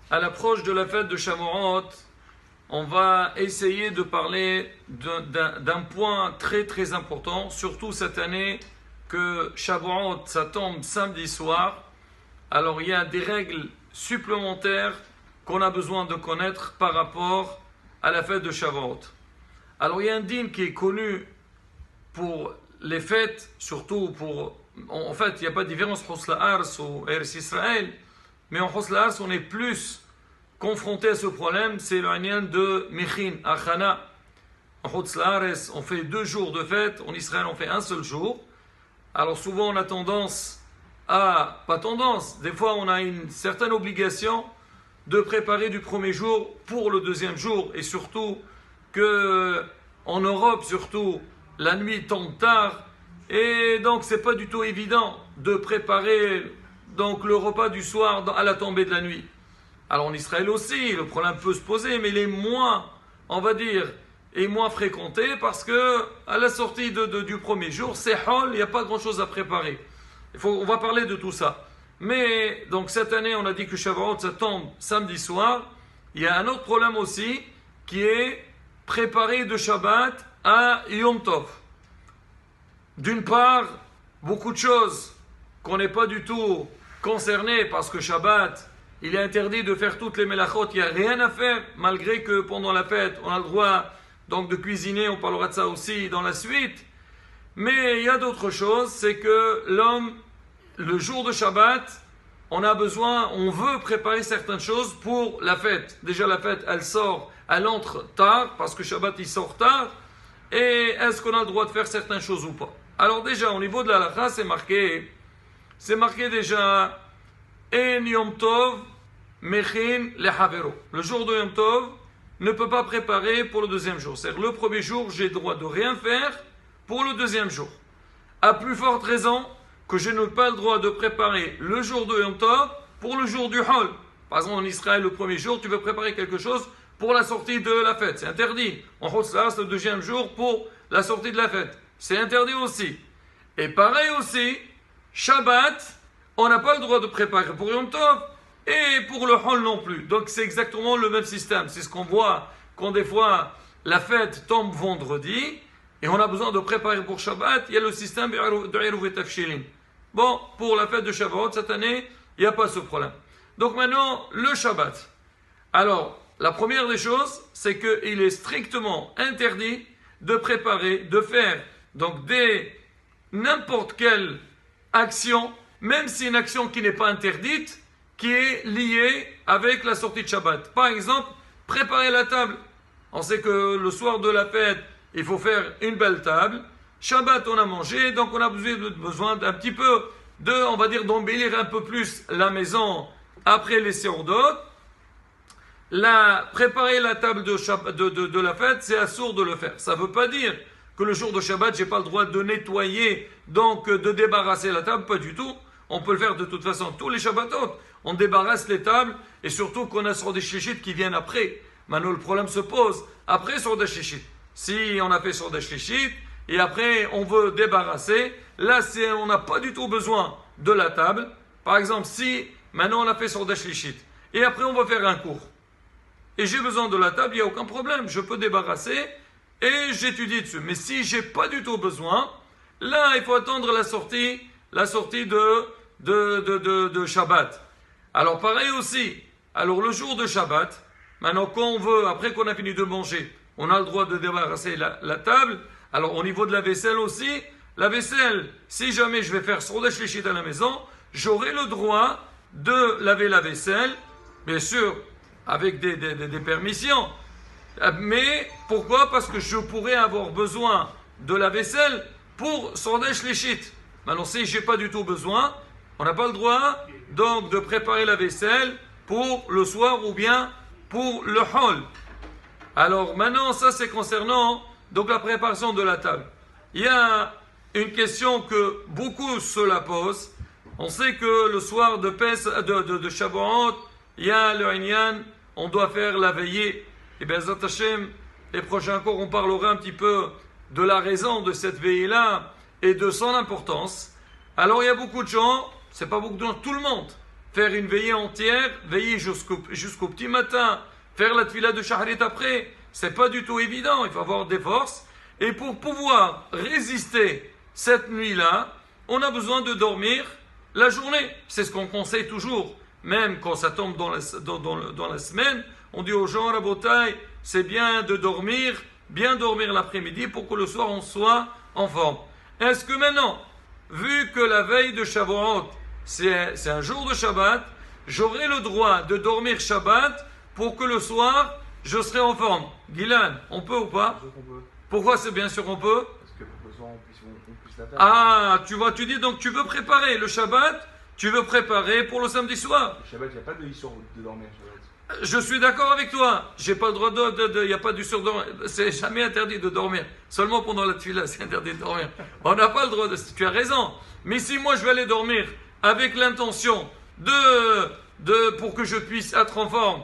À l'approche de la fête de Shavuot, on va essayer de parler d'un point très très important, surtout cette année que Shavuot ça tombe samedi soir. Alors il y a des règles supplémentaires qu'on a besoin de connaître par rapport à la fête de Shavuot. Alors il y a un dîn qui est connu pour les fêtes, surtout pour... En fait, il n'y a pas de différence entre Hos La'ars ou Eretz Israël, mais en Hos La'ars, on est plus confronté à ce problème, c'est le Inyan de Michin, Achana. En Hos La'ars, on fait 2 jours de fête, en Israël, on fait un seul jour. Alors souvent, on a tendance à... Pas tendance, des fois, on a une certaine obligation de préparer du premier jour pour le deuxième jour, et surtout que en Europe, surtout, la nuit tombe tard, et donc c'est pas du tout évident de préparer donc le repas du soir à la tombée de la nuit. Alors en Israël aussi, le problème peut se poser, mais il est moins, on va dire, est moins fréquenté parce que à la sortie du premier jour, c'est hol, il n'y a pas grand chose à préparer. On va parler de tout ça. Mais donc cette année, on a dit que Shavuot ça tombe samedi soir. Il y a un autre problème aussi qui est préparer de Shabbat à Yom Tov. D'une part, beaucoup de choses qu'on n'est pas du tout concerné parce que Shabbat, il est interdit de faire toutes les melachot, il n'y a rien à faire, malgré que pendant la fête, on a le droit donc de cuisiner, on parlera de ça aussi dans la suite. Mais il y a d'autres choses, c'est que l'homme, le jour de Shabbat, on a besoin, on veut préparer certaines choses pour la fête. Déjà la fête, elle entre tard, parce que Shabbat il sort tard, et est-ce qu'on a le droit de faire certaines choses ou pas? Alors déjà, au niveau de la halakha, c'est marqué déjà En Yom Tov Mechin Lehavero. Le jour de Yom Tov ne peut pas préparer pour le deuxième jour. C'est-à-dire le premier jour, j'ai le droit de rien faire pour le deuxième jour. À plus forte raison que je n'ai pas le droit de préparer le jour de Yom Tov pour le jour du Hol. Par exemple, en Israël, le premier jour, tu veux préparer quelque chose pour la sortie de la fête. C'est interdit. En Hos La'ars, le deuxième jour pour la sortie de la fête. C'est interdit aussi. Et pareil aussi, Shabbat, on n'a pas le droit de préparer pour Yom Tov et pour le Hol non plus. Donc c'est exactement le même système. C'est ce qu'on voit quand des fois la fête tombe vendredi et on a besoin de préparer pour Shabbat. Il y a le système de Eruv et Tafshilin. Bon, pour la fête de Shavuot cette année, il n'y a pas ce problème. Donc maintenant, le Shabbat. Alors, la première des choses, c'est qu'il est strictement interdit de préparer, de faire donc n'importe quelle action, même si une action qui n'est pas interdite, qui est liée avec la sortie de Shabbat. Par exemple, préparer la table. On sait que le soir de la fête, il faut faire une belle table. Shabbat, on a mangé, donc on a besoin d'un petit peu on va dire, d'embellir un peu plus la maison après les séandotes. Préparer la table de la fête, c'est assourd de le faire. Ça ne veut pas dire que le jour de Shabbat, je n'ai pas le droit de nettoyer, donc de débarrasser la table, pas du tout. On peut le faire de toute façon. Tous les Shabbatot, on débarrasse les tables, et surtout qu'on a sur des shlichit qui viennent après. Maintenant, le problème se pose après sur des shlichit. Si on a fait sur des shlichit, et après on veut débarrasser, là on n'a pas du tout besoin de la table. Par exemple, si maintenant on a fait sur des shlichit, et après on va faire un cours, et j'ai besoin de la table, il n'y a aucun problème, je peux débarrasser et j'étudie dessus. Mais si j'ai pas du tout besoin, là il faut attendre la sortie de Shabbat. Alors pareil aussi, alors le jour de Shabbat, maintenant quand on veut, après qu'on a fini de manger, on a le droit de débarrasser la table. Alors au niveau de la vaisselle aussi, la vaisselle, si jamais je vais faire sur des shlichit à la maison, j'aurai le droit de laver la vaisselle, bien sûr, avec des permissions. Mais pourquoi? Parce que je pourrais avoir besoin de la vaisselle pour Sordei Shlichit. Maintenant, si je n'ai pas du tout besoin, on n'a pas le droit donc de préparer la vaisselle pour le soir ou bien pour le Hol. Alors maintenant, ça c'est concernant donc la préparation de la table. Il y a une question que beaucoup se la posent. On sait que le soir de Shavuot, il y a le Inyan, on doit faire la veillée. Et bien, Zat Hashem, les prochains cours, on parlera un petit peu de la raison de cette veillée-là et de son importance. Alors, il y a beaucoup de gens, c'est pas beaucoup de gens, tout le monde faire une veillée entière, veiller jusqu'au petit matin, faire la tefila de Shaharit après, c'est pas du tout évident, il faut avoir des forces. Et pour pouvoir résister cette nuit-là, on a besoin de dormir la journée. C'est ce qu'on conseille toujours, même quand ça tombe dans la semaine. On dit aux gens, Rabotai, c'est bien de dormir, bien dormir l'après-midi pour que le soir on soit en forme. Est-ce que maintenant, vu que la veille de Shavuot, c'est un jour de Shabbat, j'aurai le droit de dormir Shabbat pour que le soir, je serai en forme? Guylan, on peut ou pas? Bien sûr qu'on peut. Pourquoi c'est bien sûr qu'on peut? Parce que pour que ce soir on puisse la faire. Ah, tu vois, tu dis donc tu veux préparer le Shabbat, tu veux préparer pour le samedi soir. Le Shabbat, il n'y a pas de issue de dormir. Shabbat. Je suis d'accord avec toi. J'ai pas le droit il n'y a pas du surdormir. C'est jamais interdit de dormir. Seulement pendant la tefila, c'est interdit de dormir. On n'a pas le droit de. Tu as raison. Mais si moi je vais aller dormir avec l'intention pour que je puisse être en forme,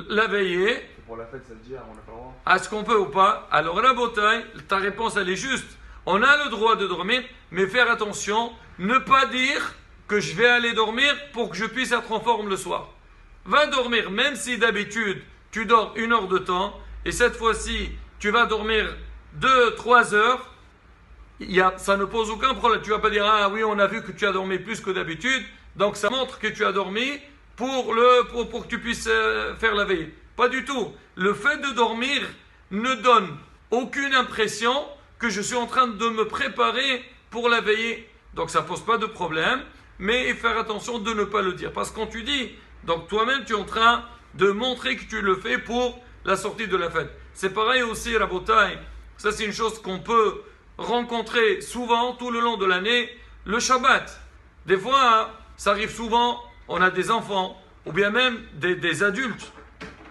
la veiller. C'est pour la fête, ça le dit, on n'a pas le droit. Est-ce qu'on peut ou pas? Alors la bataille, ta réponse elle est juste. On a le droit de dormir, mais faire attention, ne pas dire que je vais aller dormir pour que je puisse être en forme le soir. Va dormir, même si d'habitude tu dors 1 heure de temps, et cette fois-ci tu vas dormir 2-3 heures, ça ne pose aucun problème. Tu ne vas pas dire, ah oui, on a vu que tu as dormi plus que d'habitude, donc ça montre que tu as dormi pour que tu puisses faire la veille. Pas du tout. Le fait de dormir ne donne aucune impression que je suis en train de me préparer pour la veillée. Donc ça ne pose pas de problème, mais faire attention de ne pas le dire. Parce que quand tu dis, donc toi-même tu es en train de montrer que tu le fais pour la sortie de la fête. C'est pareil aussi, Rabotai. Ça c'est une chose qu'on peut rencontrer souvent tout le long de l'année, le Shabbat. Des fois, ça arrive souvent, on a des enfants, ou bien même des adultes,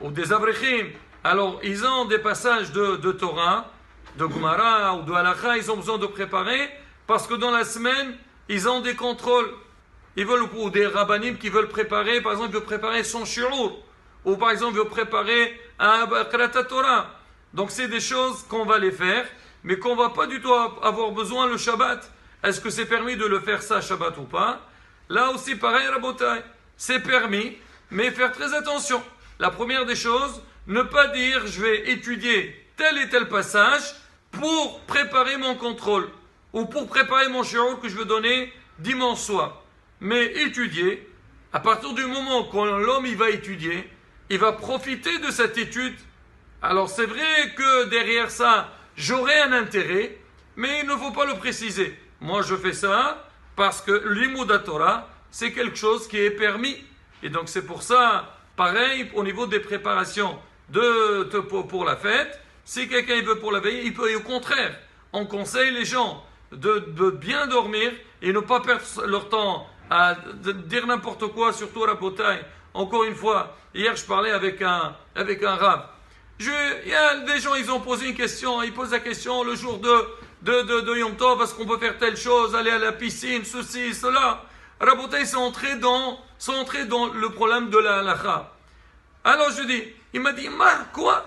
ou des avrechim. Alors, ils ont des passages de Torah, de Gemara ou de Halakha, ils ont besoin de préparer, parce que dans la semaine, ils ont des contrôles. Ils veulent, ou des rabbanim qui veulent préparer, par exemple, ils veulent préparer son shiur, ou par exemple, ils veulent préparer un Krata Torah. Donc, c'est des choses qu'on va les faire, mais qu'on ne va pas du tout avoir besoin le Shabbat. Est-ce que c'est permis de le faire ça Shabbat ou pas? Là aussi, pareil, Rabotai, c'est permis, mais faire très attention. La première des choses, ne pas dire je vais étudier tel et tel passage pour préparer mon contrôle ou pour préparer mon shiur que je veux donner dimanche soir. Mais étudier, à partir du moment où l'homme il va étudier, il va profiter de cette étude. Alors c'est vrai que derrière ça, j'aurai un intérêt, mais il ne faut pas le préciser. Moi je fais ça parce que l'Imouda Torah, c'est quelque chose qui est permis. Et donc c'est pour ça, pareil, au niveau des préparations pour la fête, si quelqu'un il veut pour la veille, il peut, et au contraire, on conseille les gens de bien dormir et ne pas perdre leur temps à dire n'importe quoi, surtout à la bataille. Encore une fois, hier je parlais avec un rave. Il y a des gens, ils ont posé une question, ils posent la question le jour de Yom Tov, est-ce qu'on peut faire telle chose, aller à la piscine, ceci, cela. Rabotai sont entrés dans le problème de la halakha. Alors je dis, il m'a dit, quoi?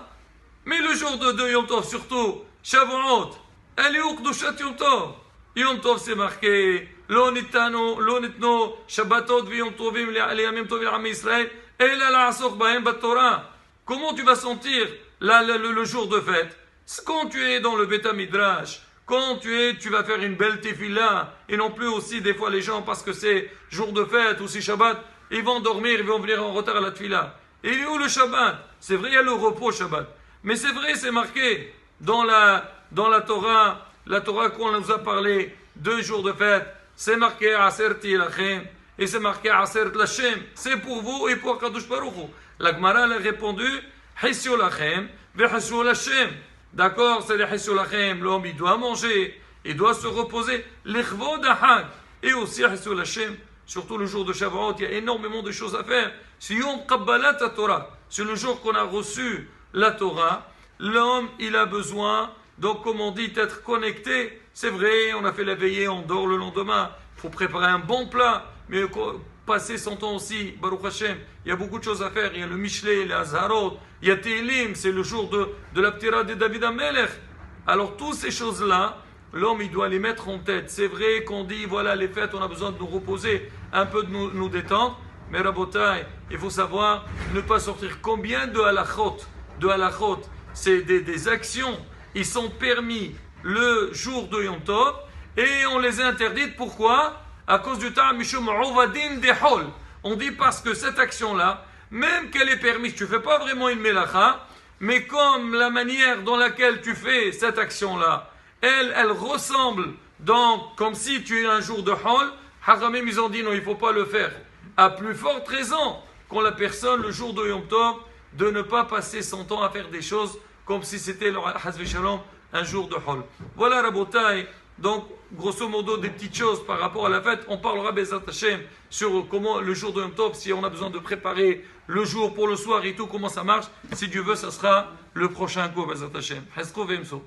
Mais le jour de Yom Tov, surtout, Shavuot, elle est où Kdushat Yom Tov? Yom Tov c'est marqué, Lo nitno Shabbatot vi Yom Tovim li'amim tovim l'Am Israël, ela la'asok bahem bat-Torah. Comment tu vas sentir le jour de fête? Quand tu es dans le Beth Midrash, quand tu vas faire une belle tefila, et non plus aussi des fois les gens, parce que c'est jour de fête ou c'est Shabbat, ils vont dormir, ils vont venir en retard à la tefila. Et il est où le Shabbat? C'est vrai, il y a le repos Shabbat. Mais c'est vrai, c'est marqué dans la Torah, la Torah qu'on nous a parlé, 2 jours de fête, c'est marqué Aserti Lachem, et c'est marqué Asert Lachem, c'est pour vous et pour Kadosh Baruch Hu. La Gemara a répondu, Hisyo Lachem, Vehasyo Lachem. D'accord, c'est les Hisyo Lachem, l'homme il doit manger, il doit se reposer, l'Echvod Ahag, et aussi Hisyo Lachem, surtout le jour de Shavuot, il y a énormément de choses à faire. C'est Yom Kabbalat Torah, c'est le jour qu'on a reçu la Torah, l'homme il a besoin, donc comme on dit, d'être connecté. C'est vrai, on a fait la veillée, on dort le lendemain, il faut préparer un bon plat, mais passer son temps aussi, Baruch Hashem, il y a beaucoup de choses à faire, il y a le Mishlei, les Azharot, il y a Tehillim, c'est le jour de la Ptira de David HaMelech. Alors toutes ces choses-là, l'homme il doit les mettre en tête. C'est vrai qu'on dit, voilà les fêtes, on a besoin de nous reposer, un peu de nous détendre, Mais Rabotai, il faut savoir ne pas sortir combien de halachot. C'est des actions. Ils sont permis le jour de Yom Tov et on les a interdites. Pourquoi? À cause du temps Mishum Uvadin Dehol. On dit parce que cette action-là, même qu'elle est permise, tu ne fais pas vraiment une melacha, mais comme la manière dans laquelle tu fais cette action-là, elle ressemble comme si tu es un jour de Hol, Haramim ils ont dit non, il ne faut pas le faire. À plus forte raison qu'ont la personne le jour de Yom Tov de ne pas passer son temps à faire des choses comme si c'était Hazve Shalom un jour de Hol. Voilà Rabotai, donc grosso modo des petites choses par rapport à la fête. On parlera Bezat Hashem sur comment le jour de Yom Tov, si on a besoin de préparer le jour pour le soir et tout, comment ça marche. Si Dieu veut, ça sera le prochain cours Bezat Hashem. Heskov Emso.